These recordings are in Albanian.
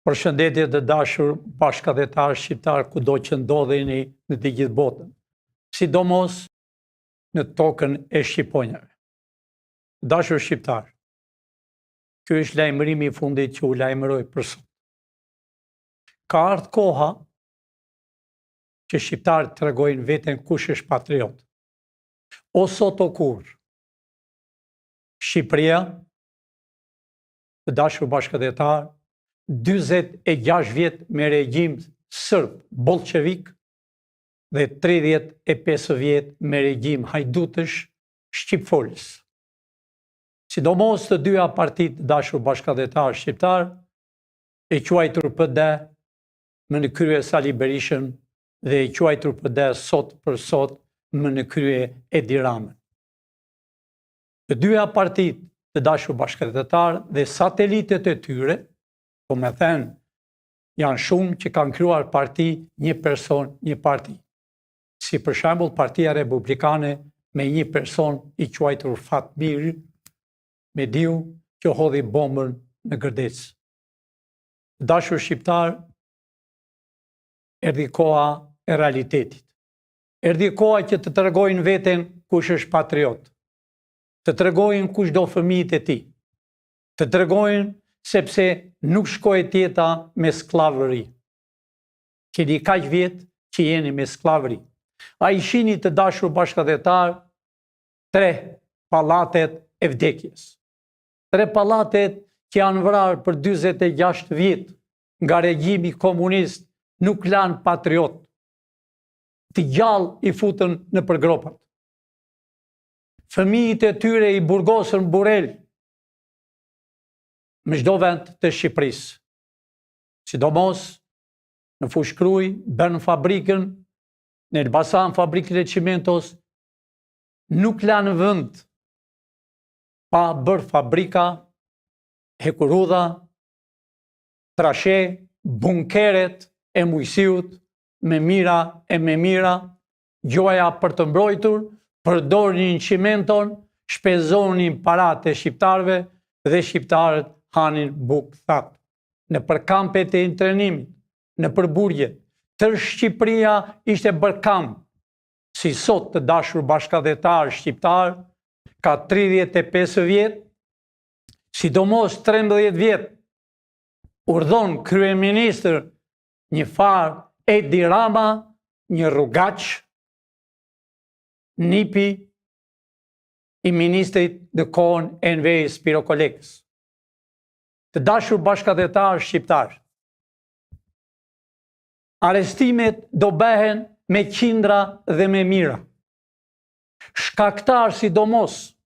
Përshëndetje të dashur bashkëdhetarë shqiptar kudo që ndodheni në të gjithë botën, sidomos në tokën e shqiponjave. Dashur shqiptar, ky është lajmërimi i fundit që u lajmëroj për sot. Ka ardhur koha që shqiptarët tregojnë veten kush është patriot. O sot o kurrë. Shqipëria, të dashur bashkëdhetarë, 46 vjet me regjim sërb bolshevik dhe 35 vjet me regjim hajdutësh shqipfolës. Sidomos të dyja partitë të dashur bashkëdhetarë shqiptar, e quajtur PD më në krye Sali Berishën dhe e quajtur PD sot për sot më në krye Edi Ramën. Të dyja partitë të dashur bashkëdhetarë dhe satelitet e tyre, po me thënë, janë shumë që kanë krijuar parti, një person, një parti. Si për shembull Partia Republikane me një person i quajtur Fatmir Mediu që hodhi bombën në Gërdec. Dashur shqiptar, erdhi koha e realitetit. Erdhi koha që të tregojnë veten kush është patriot. Të tregojnë kush do fëmijët e tij. Të tregojnë sepse nuk shkojë tjeta me sklavëri. Keni kaq vjet që jeni me sklavëri. A i shihni të dashur bashkëdhetar 3 pallatet e vdekjes. 3 pallatet që janë vrarë për 46 vjet nga regjimi komunist nuk lanë patriot. Të gjallë i futën në përgropat. Fëmijët e tyre i burgosën burrel në çdo vend të Shqipërisë. Sidomos në Fushkruj, bën fabrikën, në Elbasan fabrikën e Cimentos, nuk lanë vend pa bërë fabrika, hekurudha, trashe, bunkeret e mujësiut, me mira e me mira, gjoja për të mbrojtur, përdornin cimenton, shpenzonin paratë e shqiptarëve dhe shqiptarët hanin bukë thatë. Në përkampet e intrenimit, në përburgje, tërë Shqipëria ishte bërë kamp. Si sot të dashur bashkëdhetarë shqiptar, ka 35 vjet, sidomos 13 vjet, urdhon kryeministër një farë Edi Rama, një rrugaq, nipi i ministrit në kohën Enver Spirokolekës. Të dashur bashkëdhetarë shqiptar, arestimet do bëhen me qindra dhe me mira. Shkaktar sidomos,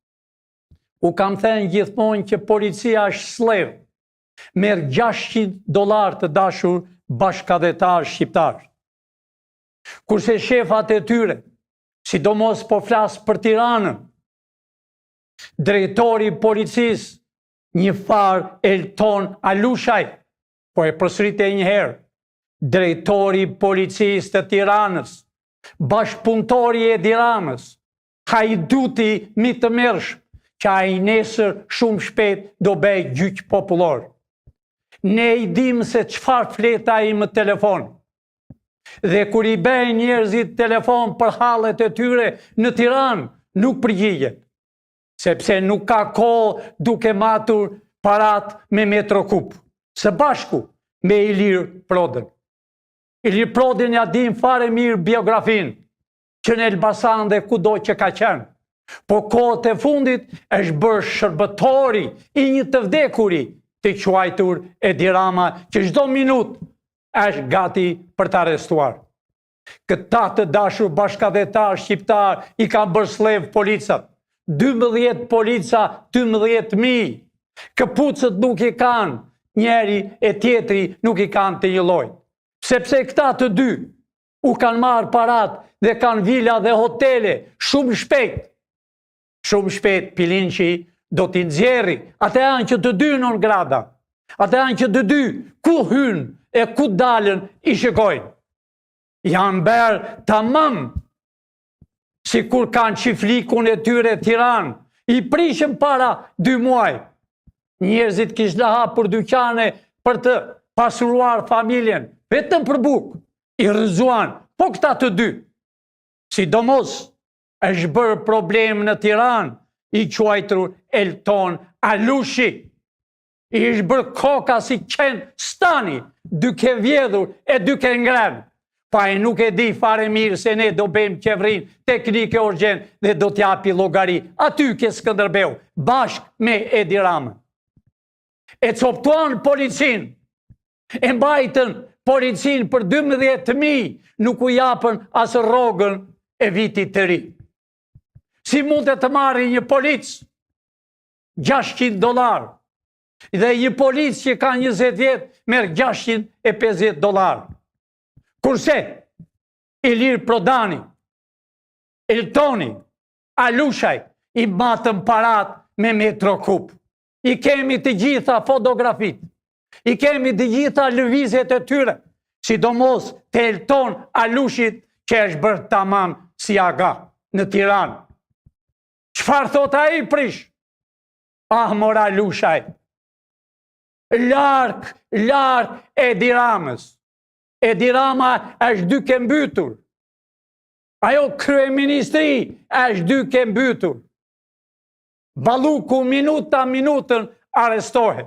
u kam thënë gjithmonë që policia është slev, merr $600 të dashur bashkëdhetarë shqiptar. Kurse shefat e tyre, sidomos po flas për Tiranën, drejtori i policisë, një farë Elton Alushaj, po e përsërite një herë, drejtori i policisë të Tiranës, bashkëpunëtori i Edi Ramës, hajduti mi të mërsh, që ai nesër shumë shpejt do bëj gjyq popullor. Ne i dim se çfarë flet ai më telefon. Dhe kur i bëjnë njerëzit telefon për hallet e tyre në Tiranë, nuk përgjigjet. Sepse nuk ka kohë duke matur parat me Metrokup. Së bashku me Ilir Prodën. Ilir Prodën ja din fare mirë biografin, që në Elbasan dhe kudo që ka qenë. Po kohët e fundit është bërë shërbëtori i një të vdekuri të quajtur Edi Rama, që çdo minutë është gati për të arrestuar. Këta të dashur bashkëdhetarë shqiptar i kanë bërë slev policat. 12 polica, 12.000. Këpucët nuk i kanë, njeri e tjetri nuk i kanë të një lloj. Sepse këta të dy u kanë marrë parat dhe kanë vila dhe hotele shumë shpejt. Shumë shpejt Pilinçi do t'i nxjerrë. Ata janë që të dy non grada. Ata janë që të dy ku hynë e ku dalën i shikojnë. Janë bërë tamam si kur kanë qiflikun e tyre Tiranë, i prishën para 2 muaj. Njerëzit kishte hapur dyqane për të pasuruar familjen, vetëm për bukë, i rrëzuan, po këta të dy. Sidomos, është bërë problem në Tiranë, i quajtur Elton Alushi. I është bërë koka si qenë stani, duke vjedhur e duke ngrem. Pa e nuk e di fare mirë se ne do bëjmë qevrin teknike urgjent dhe do t'japi llogari aty ke Skënderbeu, bashk me Edi Ramën. E coptuan policin, e mbajtën policin për 12.000, nuk u japën asë rrogën e vitit të ri. Si mund të marri një polic $600, dhe një polic që ka 20 vjet merr $650. Kurse Ilir Prodani, Eltoni, Alushaj i matën parat me Metrokup. I kemi të gjitha fotografit, i kemi të gjitha lëvizjet e tyre, sidomos të Elton Alushit që është bërë tamam si aga në Tiranë. Çfarë thot ai prish? Mora Alushaj. Lark Edi Ramës. Edi Rama është duke mbytur. Ajo kryeministri është duke mbytur. Balluku minutën arestohet.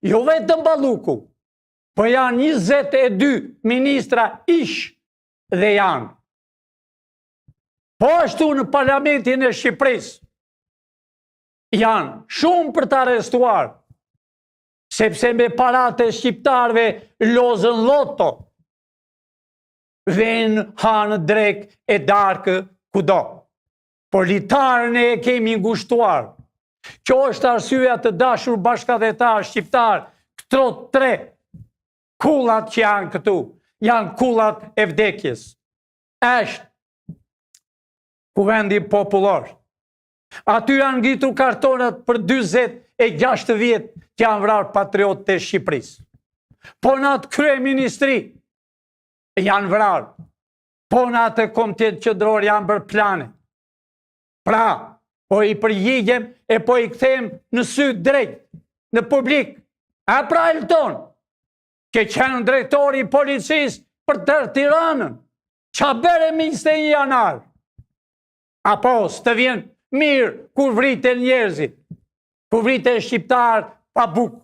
Jo vetëm Balluku, po janë 22 ministra ish dhe janë. Po ashtu në parlamentin e Shqipërisë janë shumë për të arestuar, sepse me parate shqiptarve lozën loto, vjen hanë drek e darkë kudo. Politarën e kemi ngushtuar. Kjo është arsyeja të dashur bashkëdhetar shqiptar, këto 3 kullat që janë këtu, janë kullat e vdekjes. Është Kuvendi Popullor. Aty janë ngritur kartonat për 46 vjet që janë vrarë patriot të Shqipërisë. Po në atë kryeministri janë vrarë. Po në atë komitet qendror janë bërë plane. Pra, po i përgjigjem e po i kthejmë në sy drejt, në publik. A pra Elton, që qenë drejtori i policisë për tërë Tiranën, qa bere 21 janar? Apo s'të vjen mirë kur vriten njerëzit, kur vriten shqiptar pa bukë.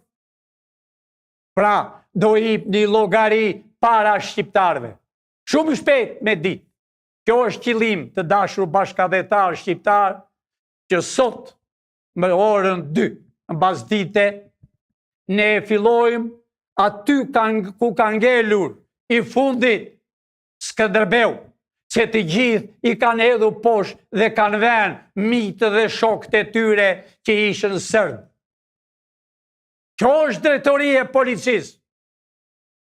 Pra, do i një llogari para shqiptarve. Shumë shpejt me ditë. Kjo është qëllim të dashur bashkëdhetar shqiptar, që sot me orën 2 në basdite ne fillojmë aty ku ka ngelur i fundit Skënderbeu, që të gjithë i kanë hedhur poshtë dhe kanë vënë mitë dhe shokët e tyre që ishën sërdë. Kjo është drejtoria e policisë,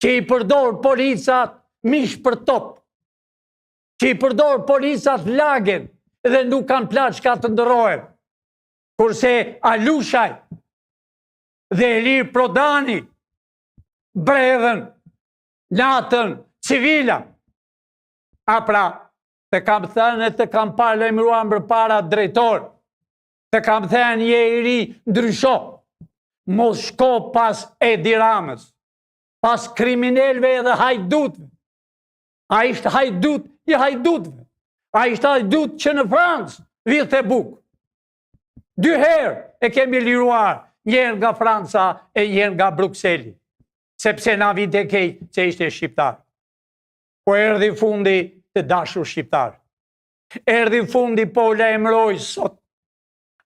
që i përdor policat mish për top, që i përdor policat lagen dhe nuk kanë plaçka të ndërrohen. Kurse Alushaj dhe Ilir Prodani bredhen natën civila. A pra, të kam thënë e të kam parlemruar për para drejtor, të kam thënë je i ri ndrysho, mos shko pas Edi Ramës, pas kriminelve edhe hajdutve. A ishte hajdut i hajdutve. A ishte hajdut që në Francë vidhte bukë. 2 herë e kemi liruar, njerë nga Franca e njerë nga Brukseli, sepse na vite kejt që ishte shqiptar. Po erdhi fundi të dashur shqiptar. Erdhi fundi po lajmëroj sot.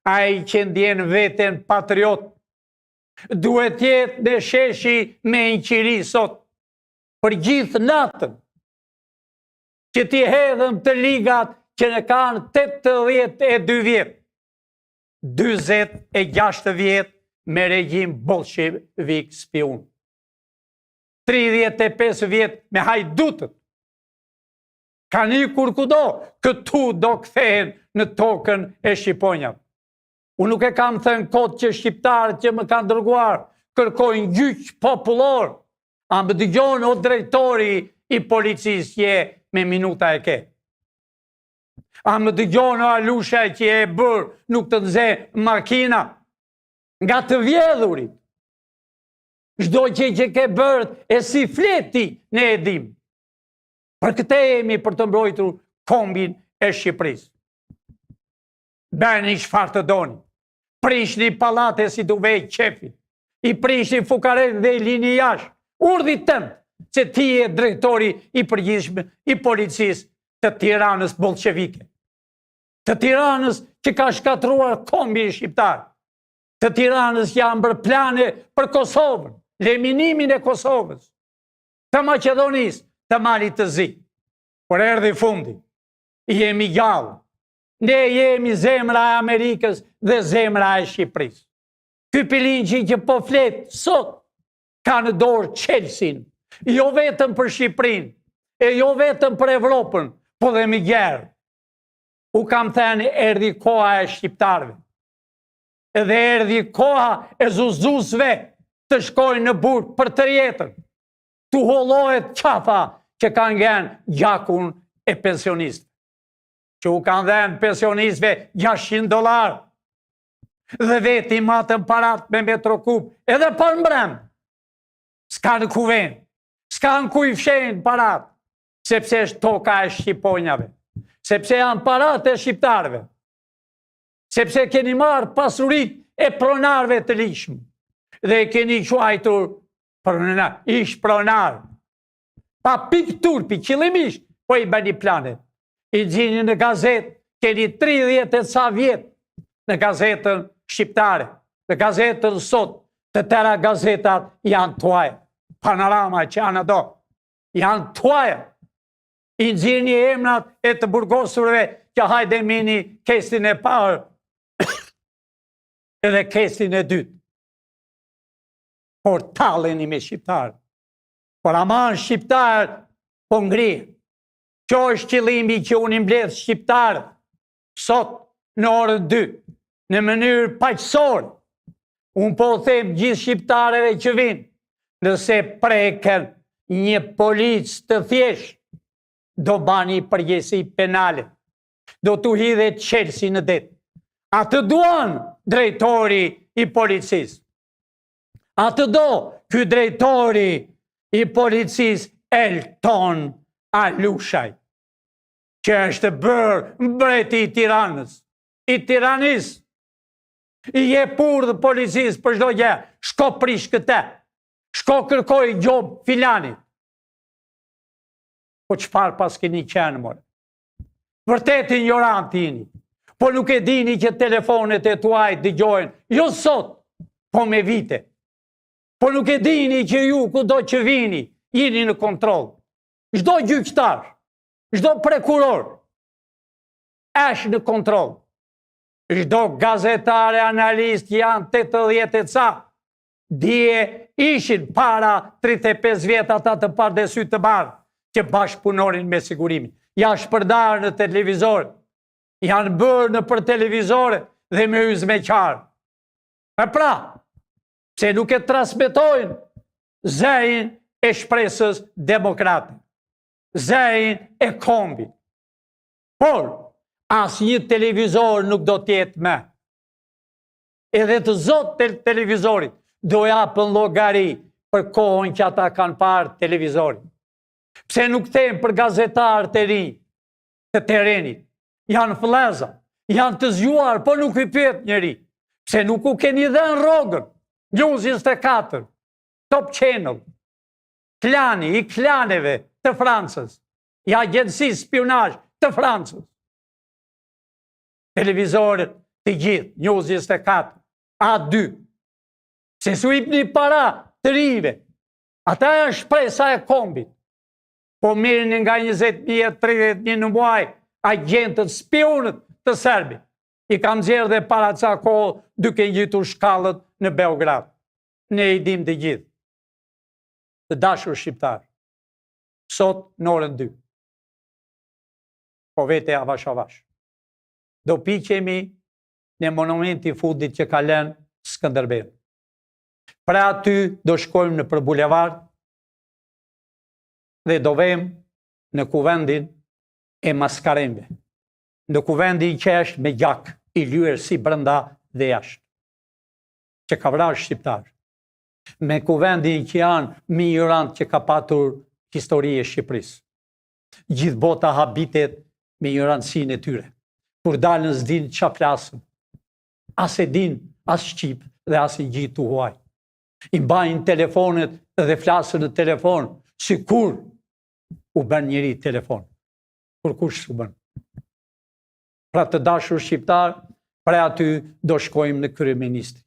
Ai që ndjen veten patriot, duhet jetë në sheshi me një qiri sot, për gjithë natën, që t'i hedhëm të ligat që në kanë 82 vjet, 26 vjet me regjim bolshevik spiun, 35 vjet me hajdutët. Kanë ikur kudo, këtu do kthehen në tokën e Shqiponjave. Unë nuk e kam thënë kot që shqiptarët që më kanë dërguar kërkojnë gjyq popullor. A më dëgjon o drejtori i policisë që me minuta e ke? A më dëgjon o Alushaj që e bërë nuk të nxe makina nga të vjedhurit? çdo gjë që ke bërë e si fleti ne e dim. Për këtë jemi për të mbrojtur kombin e Shqipërisë. Bëni çfarë të doni. Prishni pallate si du vej qefi. I prishni fukaret dhe i lini jashtë. Urdhit tënd që ti je drejtori i përgjithshëm i policisë të Tiranës bolshevike. Të Tiranës që ka shkatruar kombin shqiptar. Të Tiranës që janë bërë plane për Kosovën, leminimin e Kosovës, të Maqedonisë, të Malit të Zi. Por erdhi fundi. Jemi gjallë. Ne jemi zemra e Amerikës dhe zemra e Shqipërisë. Ky pilinçi që po flet sot ka në dorë Chelsea, jo vetëm për Shqipërinë, e jo vetëm për Evropën, po dhe më gjerë. U kam thënë erdhi koha e shqiptarëve. Edhe erdhi koha e zuzusve të shkojnë në burg për të jetën. Tu hollohet qafa që kanë ngjenë gjakun e pensionistëve. Që u kanë dhenë pensionistëve $600. Dhe veti matën parat me metrokub, edhe për mbrëm. S'ka në kuvend, s'ka në kuj fshenë parat, sepse është toka e shqiponjave, sepse janë parat e shqiptarve, sepse keni marë pasurit e pronarve të lishmë, dhe keni quajtur pronar, ish pronar. Pa pik turpi, qëllimisht, po i bëni planet. I gjini në gazet, keni 30 e ca vjetë në gazetën shqiptare, në gazetën sot, të tëra gazetat janë tuaja. Panorama që janë ato, janë tuaja. I gjini emrat e të burgosurve që hajde mini kestin e parë edhe kestin e dytë. Por taleni me shqiptarë. Por aman shqiptarë po ngrihen. Kjo është qëllimi që unë mbledh shqiptarë sot në orën 2, në mënyrë paqësore. Unë po them gjithë shqiptarëve që vinë, nëse preken një policë të thjeshtë, do bani përgjegjësi penale. Do t'u hidhet Chelsea në det. Atë duan drejtori i policisë. Atë do ky drejtori i policisë Elton Alushaj, që është bërë mbreti i Tiranës, i Tiranisë, i jepur dhe policisë për çdo gjë, shko prish këtë, shko kërkoj gjob filanit. Po çfarë pas keni qenë, more? Vërtet ignorant jeni, po nuk e dini që telefonet e tuaj dëgjojnë, jo sot, po me vite. Po nuk e dini që ju kudo që vini, jeni në kontroll. Çdo gjyqtar, çdo prokuror është në kontroll. Çdo gazetar e analist janë 80 e ca. Dje ishin para 35 vjet ata të parë dhe sy të bardhë që bashkëpunonin me sigurimin. Ja shpërdarë në televizor, janë bërë në për televizore dhe me hyz me qarë. E pra, pse nuk e transmetojnë zërin e shpresës demokrate, zërin e kombit. Por, as një televizor nuk do tjetë me. Edhe të zotë të televizorit do japën llogari për kohën që ata kanë parë televizorin. Pse nuk them për gazetarët e ri të terenit, janë flleza, janë të zgjuar, po nuk i pyet njeri. Pse nuk u keni dhënë rrogën? News 24, Top Channel, klani i klaneve të Francës, i agjencisë spionazh të Francës. Televizorët të gjithë, News 24, A2. Se su ipni para të rive, ata janë shpresa e kombit. Po mirin nga 20.000, 30.000 në muaj, agentët, spionët të Serbit. I kam zjerë dhe para ca kohë duke ngjitur shkallët në Beograd. Ne i dim të gjithë. Të dashur shqiptar, sot në orën 2. Po vete avash avash. Do piqemi në monumenti fundit që ka lënë Skënderbeu. Pra aty do shkojmë në për bulevard dhe do vëmë në kuvendin e Maskaremve. Në kuvendin që është me gjak i lyer si brenda dhe jashtë. Që ka vrarë shqiptar. me kuvendin që janë mijërantë që ka patur histori e Shqipërisë. Gjithë bota habitet me ignorancinë e tyre. Kur dalën s'din ç'a flasën. As e din, as Shqip dhe as i gjithë huaj. I mbajnë telefonet dhe flasën në telefon, si kur u bën njëri telefon. Kur kush s'u bën. Pra të dashur shqiptar, pra aty do shkojmë në kryeministri.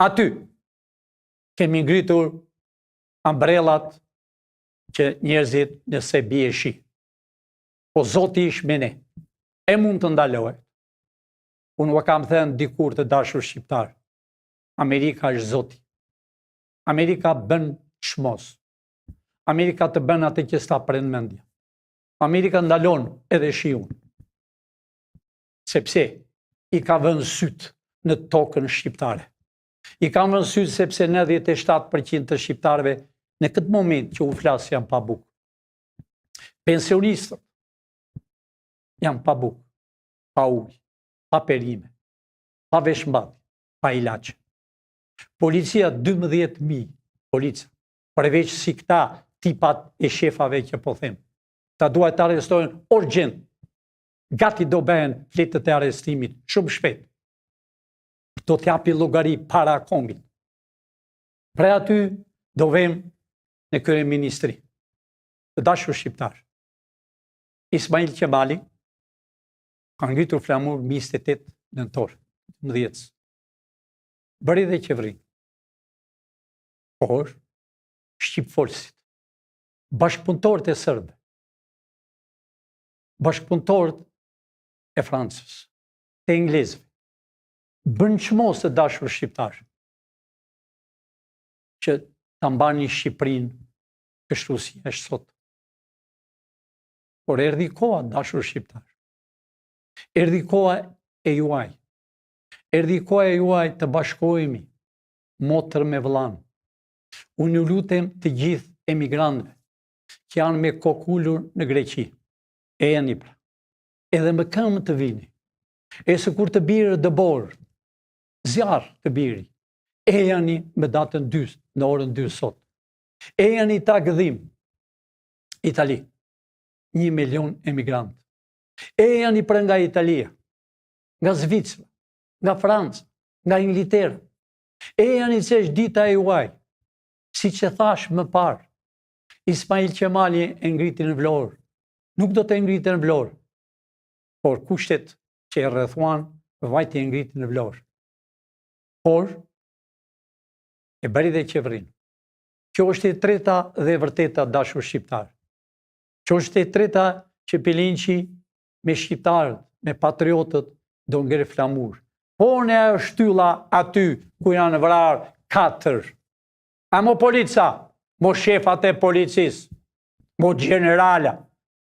Aty kemi ngritur ambrellat që njerëzit nëse bie shi. Po Zoti ish me ne. E mund të ndalohet. Unë u kam thënë dikur të dashur shqiptar. Amerika është Zoti. Amerika bën çmos. Amerika të bën atë që s'ta pren mendja. Amerika ndalon edhe shiun. Sepse i ka vënë syt në tokën shqiptare. I ka vënë syt sepse 97% të shqiptarëve në këtë moment që u flas janë pa bukë. Pensionistët janë pa bukë, pa ujë, pa perime, pa veshmbathje, pa ilaçe. Policia 12.000 policia, përveç si këta tipat e shefave që po them. Ta duhet të arrestojnë urgjent. Gati do bëhen fletët e arrestimit shumë shpejt. Do t'japi llogari para kombit. Pra aty do vem në kryeministri. Të dashur shqiptar. Ismail Qemali ka ngritur flamur 28 nëntor 10. Bëri dhe qeveri. Por shqipfolësit, bashkëpunëtorët e serbë, bashkëpunëtorët e Francës, të englezëve, bën çmos të dashur shqiptar që ta mbani Shqipërinë kështu si është sot. Por erdhi koha, dashur shqiptar. Erdhi koha e juaj. Erdhi koha e juaj të bashkohemi motër me vëllain. Unë ju lutem të gjithë emigrantëve që janë me kokullur në Greqi. Ejani pra. Edhe më këmbë të vini. E se kur të birë dëbor, zjarë të biri. Ejani me datën 2, në orën 2 sot. Ejani ta gëdhim. Itali. 1 milion emigrantë. Ejani për nga Italia, nga Zvicra, nga Franca, nga Ingilterë. Ejani që është dita e juaj. Si që thash më parë, Ismail Qemali e ngriti në Vlorë. Nuk do të ngriti në Vlorë, por kushtet që e rrethuan, vajti e ngriti në Vlorë. Por, e bëri dhe qeverinë. Kjo është e treta dhe vërteta dashur shqiptar. Kjo është e treta që Pilinçi me shqiptarët, me patriotët, do ngre flamur. Po ne shtylla aty ku janë vrarë 4. A mo polica, mo shefat e policisë, mo generala,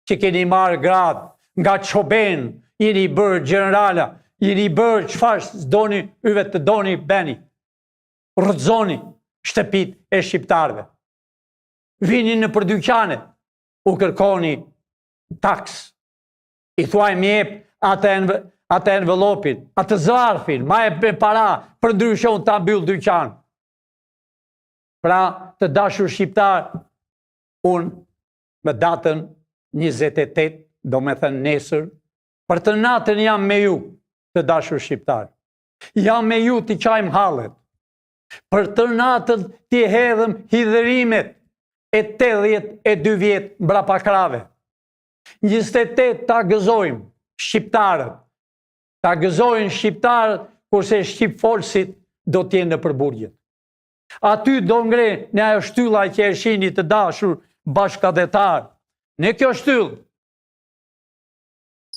që keni marrë gradë, nga çoben, jeni bërë generala, jeni bërë çfarë s'doni, yve të doni beni. Rrëzoni shtëpit e shqiptarëve. Vini në për dyqanet, u kërkoni taks. I thuaj më jep atë envelopin, atë zarfin, ma e para, për ndryshon ta mbyll dyqan. Pra, të dashur shqiptar, unë me datën 28, do me thënë nesër, për të natën jam me ju, të dashur shqiptar. Jam me ju t'i qajmë hallet. Për të natën t'i hedhëm hidhërimet e 82 vjetë mbrapa krave. 28 ta gëzojmë shqiptarët. Ta gëzojnë shqiptarët, kurse shqipfolësit do t'jenë në përburgjet. Aty do ngre në ajo shtylla që e shihni të dashur bashkëdhetar. Në kjo shtyllë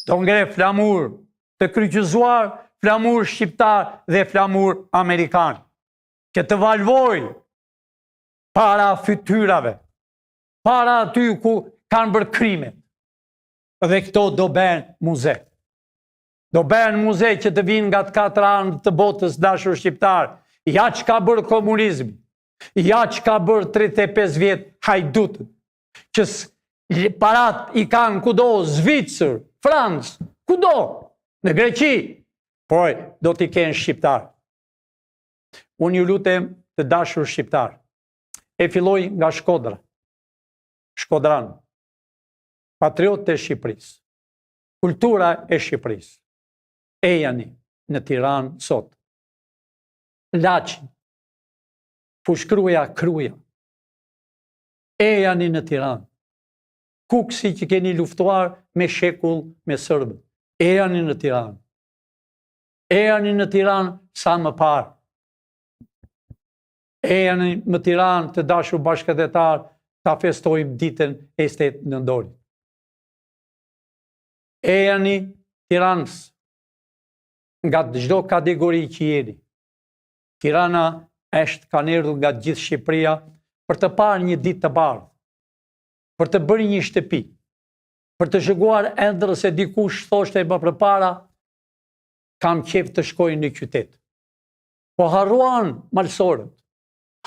do ngre flamur të kryqëzuar, flamur shqiptar dhe flamur amerikan. Që të valvoj para fytyrave, para aty ku kanë bërë krimet. Dhe këto do bëhen muze. Do bëhen muze që të vinë nga të 4 anë të botës dashur shqiptar. Ja që ka bërë komunizmi, ja që ka bërë 35 vjetë hajdutët, që parat i kanë kudo, Zvicër, Francë, kudo, në Greqi, por do t'i kenë shqiptar. Unë ju lutem të dashur shqiptar. E filloj nga Shkodra. Shkodran. Patriot e Shqipërisë. Kultura e Shqipërisë. Ejani në Tiranë sot. Laçi. Fushkruja Kruja. Ejani në Tiranë. Kuksi që keni luftuar me shekull me Serbët. Ejani në Tiranë. Ejani në Tiranë sa më parë. Ejani në Tiranë të dashur bashkëdhetar, ta festojmë ditën e 8 nëntorit. Ejani Tiranës nga çdo kategori që jeni. Tirana kanë erdhur nga gjithë Shqipëria për të parë një ditë të bardhë, për të bërë një shtëpi, për të shëguar endër se dikush thoshte më përpara, kam qef të shkoj në qytet. Po harruan malsorët,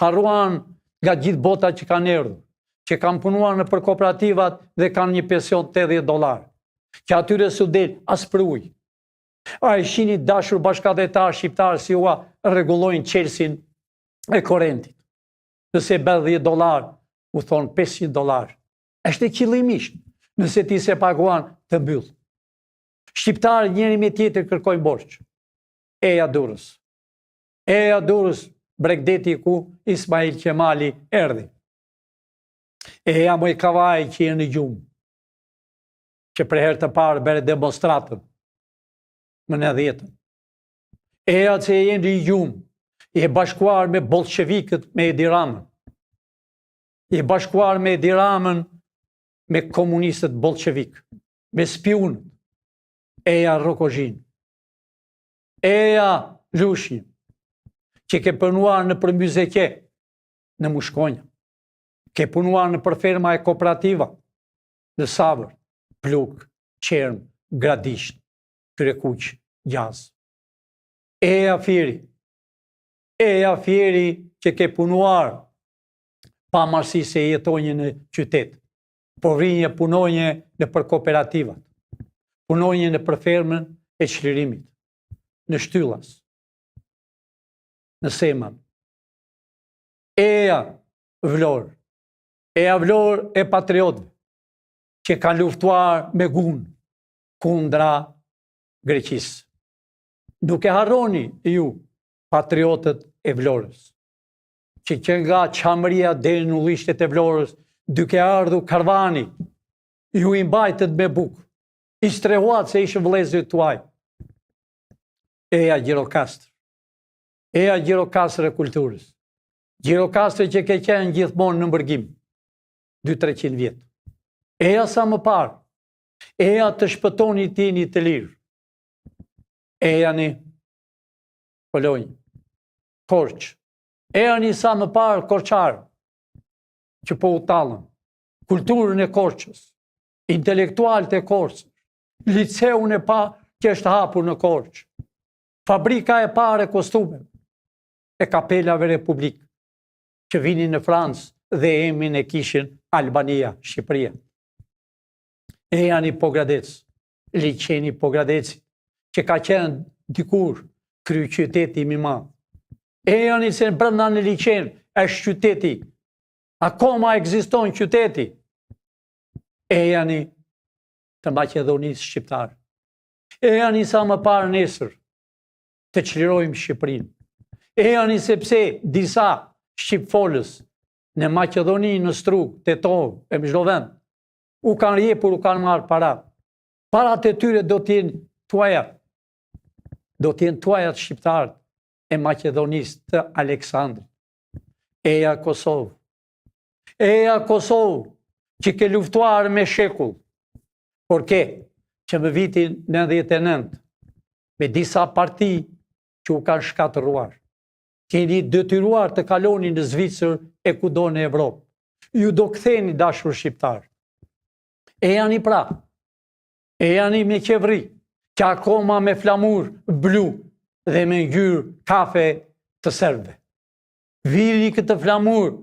harruan nga gjithë bota që kanë erdhur, që kanë punuar në për kooperativat dhe kanë një pension $80, që atyre s'u del as për ujë. A e shini dashur bashkëdhetar shqiptar si ua rregullojnë qelsin e korrentit. Nëse bën $10, u thon $500. Është qëllimisht, nëse ti se paguan të mbyll. Shqiptarë njëri me tjetër kërkojnë borxh. Eja Durrës. Eja Durrës, Bregdeti ku Ismail Qemali erdhi. Eja Mojkavaj që je në gjumë, që për herë të parë bëre demonstratën më në 10. Eja që je në gjumë, je bashkuar me bolshevikët me Edi Ramën. Je bashkuar me Edi Ramën me komunistët bolshevik, me spionët. Eja Rokozhin. Eja Lushin, që ke punuar në për Myzeke, në Mushkonja. Ke punuar në për ferma e kooperativa, në Savër, Pluk, Qerm, Gradisht, Krekuq, Gjaz. Eja Fieri. Eja Fieri që ke punuar pa marrësi se jetonje në qytet, po rinje punonje në për kooperativat, punonje në për fermën e çlirimit, në Shtyllas, në Seman. Eja Vlorë. Eja Vlorë e patriotëve që kanë luftuar me gun kundra Greqisë. Nuk e harroni ju, patriotët e Vlorës, që nga Qamëria deri në ullishtet e Vlorës, duke ardhur karvani, ju i mbajtët me bukë, i strehuat se ishë vëllezërit tuaj. Eja Gjirokastër. Eja Gjirokastër e kulturës. Gjirokastër që ke qenë gjithmonë në mbërgim, 200-300 vjetë. Eja sa më parë, eja të shpëtoni tini të lirë. Eja një Polonjë, Korç. Eja një sa më parë Korçarë, që po u talën, kulturën e Korçës, intelektualët e Korçës, liceun e pa që është hapur në Korçë, fabrika e parë e kostumeve, e kapelave republik, që vinin në Francë dhe emrin e kishin Albania, Shqipëria. Eja një Pogradec, liçeni Pogradeci, që ka qenë dikur kryeqyteti më i madh. Eja një se brenda në liçen është qyteti, akoma ekziston qyteti. Eja një të Maqedonisë shqiptare. Eja një sa më parë nesër të çlirojmë Shqipërinë. Eja një sepse disa shqipfolës në Maqedoni, në Strug, Tetov, e më çdo vend, u kanë jepur, u kanë marrë para. Parat e tyre do t'jenë tuaja. Do t'jenë tuajat shqiptarët e Maqedonisë të Aleksandrit. Eja Kosovë. Eja Kosovë, që ke luftuar me shekull. Por ke, që më vitin 99, me disa parti që u kanë shkatëruar. Keni detyruar të kaloni në Zvicër e kudo në Evropë. Ju do ktheni dashur shqiptar. E janë i pra. E janë i me qevri, që akoma me flamur blu dhe me ngjyrë kafe të serbëve. Viri këtë flamur,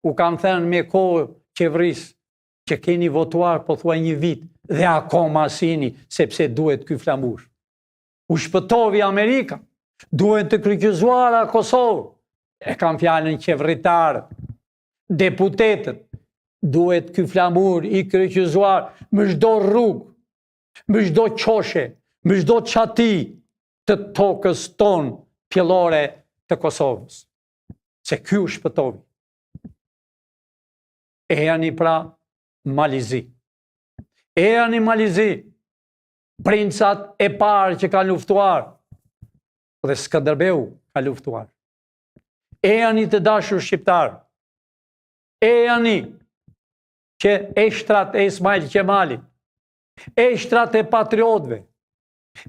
u kam thënë me kohë qevrisë, që keni votuar po thua një vit dhe akoma asini, sepse duhet ky flamur. U shpëtovi Amerika, duhet të kryqëzuara Kosovë, e kam fjalën qeveritarët, deputetët, duhet ky flamur i kryqëzuar me çdo rrugë, me çdo qoshe, me çdo çati të tokës tonë pjellore të Kosovës. Se ky u shpëtovi. E janë pra Malizi. E janë Malizi, princat e parë që kanë luftuar, dhe Skënderbeu ka luftuar. E janë të dashur shqiptar. E janë që eshtrat e Ismail Qemalit, eshtrat e patriotëve,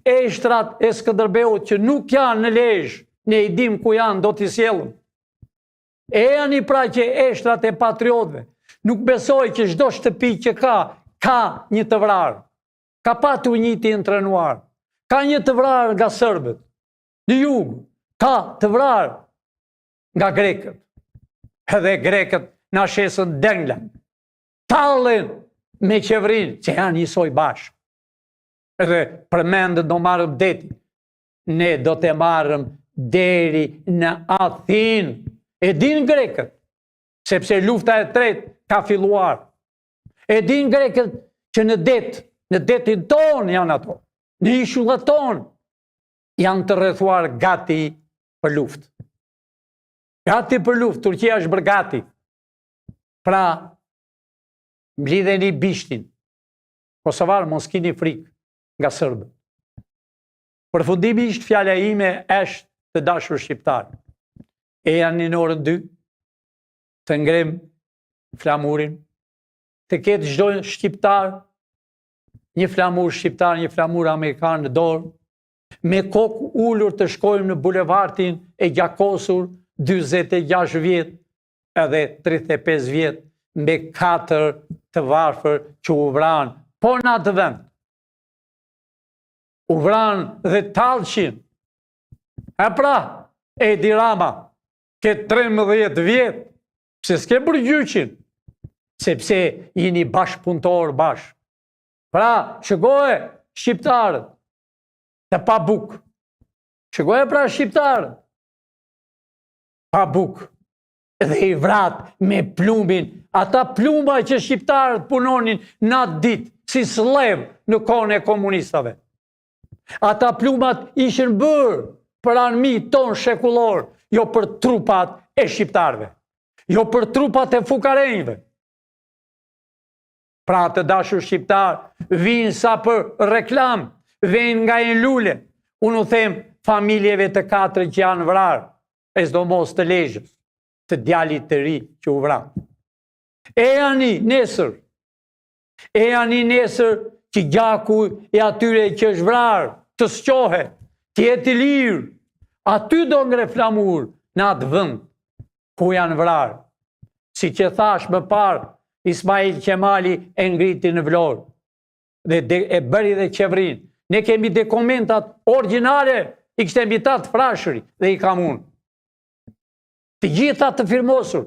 eshtrat e Skënderbeut që nuk janë në Lezhë, ne i dim ku janë, do t'i sjellëm. E janë pra që eshtrat e patriotëve nuk besoj që çdo shtëpi që ka një të vrarë, ka patu një të intrenuar, ka një të vrarë nga sërbët, në jugë, ka të vrarë nga grekët. Edhe grekët na shesën denglen, tallen me qeverinë, që janë njësoj bashkë. Edhe përmendët do marrëm deti, ne do të marrëm deri në Athinë. E din grekët, sepse lufta e tretë ka filluar. E din grekët që në detin tonë janë ato, në ishullat tonë, janë të rrethuar gati për luftë. Gati për luftë, Turqia është bërë gati. Pra, mblidheni bishtin. Kosovar, mos keni frikë nga sërbët. Përfundimisht fjala ime është të dashur shqiptar. E janë në orën 2 të ngrem flamurin, të ketë çdo shqiptar një flamur shqiptar, një flamur amerikan në dorë, me kokë ulur të shkojmë në bulevardin e gjakosur 46 vjet edhe 35 vjet me 4 të varfër që u vranë, po në atë vend. U vranë dhe Tallçin. E pra, Edi Rama, ke 13 vjet, pse s'ke bërë gjyqin, sepse jeni bashkëpunëtor bashkë. Pra, shëgoje shqiptarët të pa bukë. Shëgoje pra shqiptarët pa bukë. Dhe i vrat me plumbin, ata plumba që shqiptarët punonin natë ditë, si slev në kohën e komunistave. Ata plumbat ishin bërë për armi tonë shekullor, jo për trupat e shqiptarëve, jo për trupat e fukarenjve. Pra të dashur shqiptar, vinë sa për reklam, vinë nga e lule. Unë u them familjeve të 4 që janë vrarë, e s'do mos të Lezhës, të djalit të ri që u vranë. E janë nesër që gjaku e atyre që është vrarë, të sqohe, të jetë i lirë, aty do ngre flamur në atë vend ku janë vrarë. Si që thash më parë, Ismail Qemali e ngriti në Vlorë dhe e bëri dhe qeverinë. Ne kemi dokumentat origjinale, i kishte mbitat Frashëri dhe i kam unë. Të gjitha të firmosur,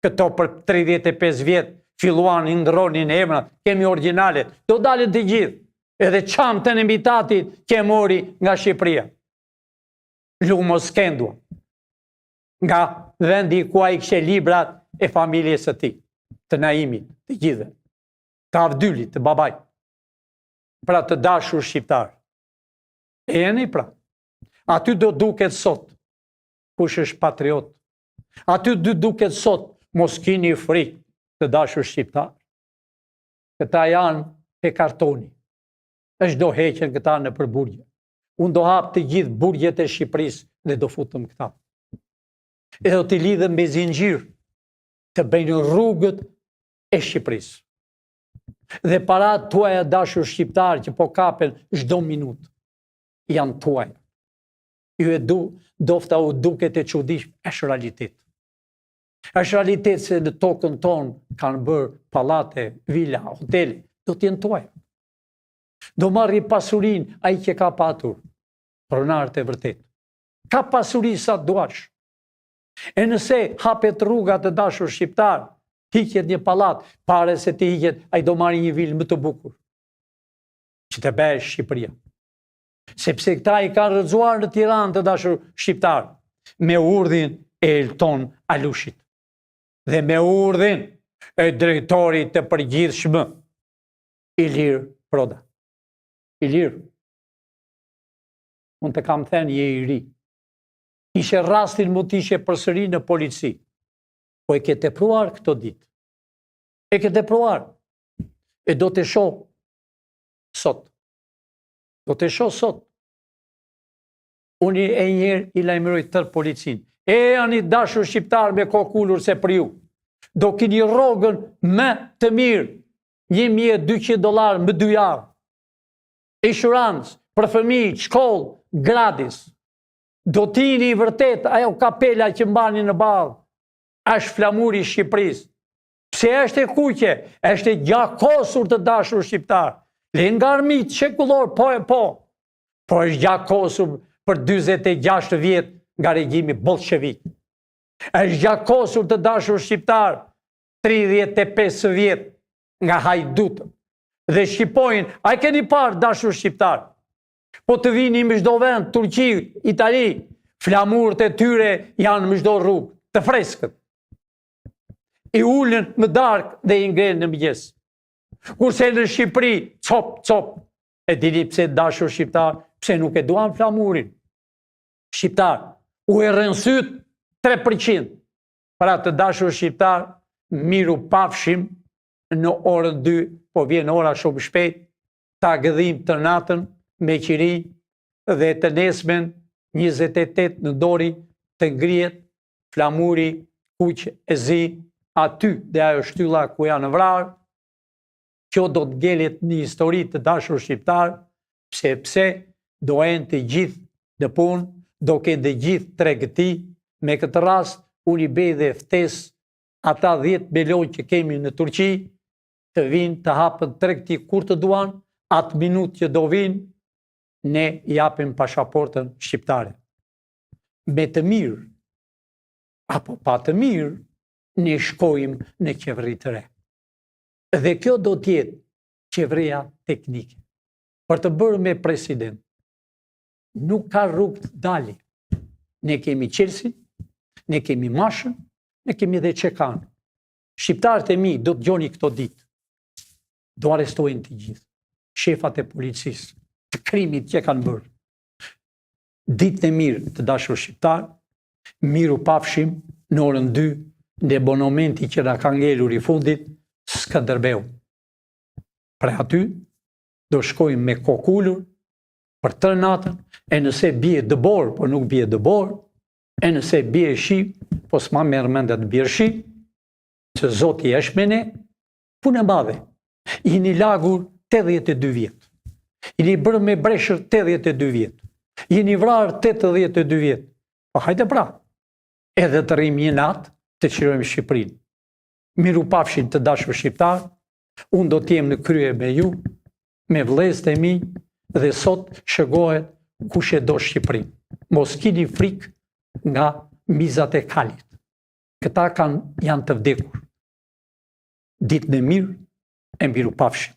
këto për 35 vjet filluan i ndronin emrat, kemi origjinale, do dalin të gjithë. Edhe çamtën e mbitatit që mori nga Shqipëria. Lumo Skendua, nga vendi ku ai kishte librat e familjes së tij, të Naimit, të gjithë, të Avdylit, të babait. Pra të dashur shqiptar. E jeni pra. Aty do duket sot kush është patriot. Aty do duket sot mos keni frikë, të dashur shqiptar. Këta janë e kartoni. Është do heqen këta në përburgje. Unë do hap të gjithë burgjet e Shqipërisë dhe do futëm këta. E do t'i lidhëm me zinxhir të bëjnë rrugët e Shqipërisë. Dhe parat tuaja dashur shqiptar që po kapen çdo minutë janë tuaja. Ju e dofta u duket e çuditshme, është realitet. Është realitet se në tokën tonë kanë bërë pallate, vila, hotele, do t'jenë tuaja. Do marri pasurin ai që ka patur, pronarët e vërtet. Ka pasuri sa duash. E nëse hapet rruga të dashur shqiptar, hiqet një pallat, pare se ti hiqet, ai do marri një vilë më të bukur. Që të bëjë Shqipëria. Sepse këta i kanë rrëzuar në Tiranë të dashur shqiptar, me urdhin e Elton Alushit. Dhe me urdhën e drejtorit të përgjithshëm, Ilir Proda. Ilir, unë të kam thënë je i ri. Ishe rastin mund t'ishe përsëri në polici. Po e ke tepruar këto ditë. E ke tepruar. E do të shoh sot. Do të shoh sot. Unë e njerë i lajmëroj tërë policin. E janë i dashur shqiptar me kokullur se për ju. Do kini rogën më të mirë. $1.200 më 2 javë. Insurance për fëmijë, shkollë, gratis. Do tini i vërtet ajo kapela që mbani në balë. Është flamuri i Shqipërisë. Pse është e kuqe, është e gjakosur të dashur shqiptar. Le nga armit shekullor, po e po. Po është gjakosur për 46 vjet nga regjimi bolshevik. Është gjakosur të dashur shqiptar 35 vjet nga hajdutët. Dhe shqipojnë, a e keni parë dashur shqiptar? Po të vini më çdo vend, Turqi, Itali, flamurët e tyre janë më çdo rrugë, të freskët. I ullën më darkë dhe i ngrenë në mëngjes. Kurse në Shqipëri, cop, e dini pse dashur shqiptar, pse nuk e duan flamurin. Shqiptar, u e rënsyt 3%. Pra të dashur shqiptar, miru pafshim në orën 2, po vjen ora shumë shpejt, ta gëdhim të natën me qiri dhe të nesmen 28 në dori të ngrihet flamuri kuq e zi aty dhe ajo shtylla ku janë vrarë. Kjo do të ngelet një histori të dashur shqiptar, pse do enë të gjithë në punë, do kenë të gjithë tregëti. Me këtë rast, unë i bej dhe ftes ata 10 milion që kemi në Turqi, të vinë të hapën tregëti kur të duan, atë minut që do vinë, ne japim pasaportën shqiptare. Me të mirë, apo pa të mirë, ne shkojmë në qeveri të re. Dhe kjo do tjetë qeveria teknike. Për të bërë me president, nuk ka rrugë të dali. Ne kemi Chelsea, ne kemi Mashën, ne kemi dhe Çekan. Shqiptarët e mi do të gjoni këto ditë. Do arrestojnë të gjithë. Shefat e policisë, të krimit që kanë bërë. Ditën e mirë të dashur shqiptar, miru pafshim në orën 2 në abonamenti që na ka ngelur i fundit Skënderbeu. Pra aty do shkojmë me kokullur për 3 natën, e nëse bie dëbor, po nuk bie dëbor, e nëse bie shi, po s'ma merr mend të bie shi, se Zoti është me ne, punë e madhe. Jeni lagur 82 vjet. Jeni bërë me breshër 82 vjet. Jeni vrarë 82 vjet. Po hajde pra, edhe të rrim një natë të qirojmë Shqipërinë. Miru pafshin të dashur shqiptar, unë do t'jem në krye me ju, me vëllezërit e mi, dhe sot shëgohet kush e do Shqipërinë. Mos kini frikë nga mizat e kalit. Këta janë të vdekur. Ditën e mirë e miru pafshin.